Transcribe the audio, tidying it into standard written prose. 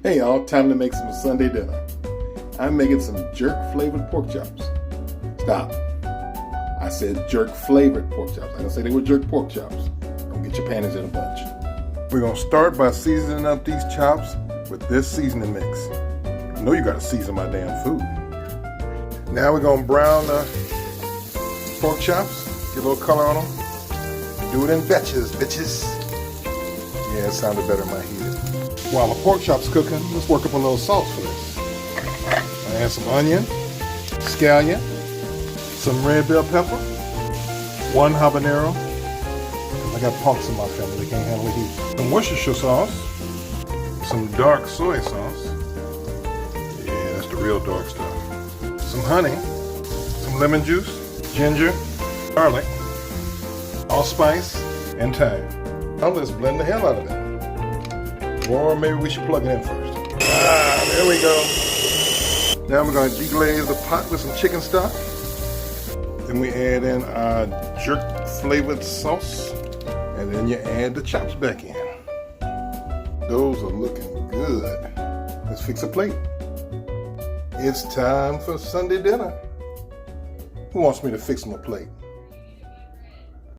Hey y'all, time to make some Sunday dinner. I'm making some jerk flavored pork chops. Stop. I said jerk flavored pork chops. I didn't say they were jerk pork chops. Don't get your panties in a bunch. We're gonna start by seasoning up these chops with this seasoning mix. I know you gotta season my damn food. Now we're gonna brown the pork chops, get a little color on them. Do it in batches, bitches. Yeah, it sounded better in my head. While the pork chop's cooking, let's work up a little sauce for this. I add some onion, scallion, some red bell pepper, 1 habanero. I got punks in my family, they can't handle the heat. Some Worcestershire sauce, some dark soy sauce. Yeah, that's the real dark stuff. Some honey, some lemon juice, ginger, garlic, allspice, and thyme. Now let's blend the hell out of it. Or maybe we should plug it in first. There we go. Now we're going to deglaze the pot with some chicken stock. Then we add in our jerk flavored sauce. And then you add the chops back in. Those are looking good. Let's fix a plate. It's time for Sunday dinner. Who wants me to fix them a plate?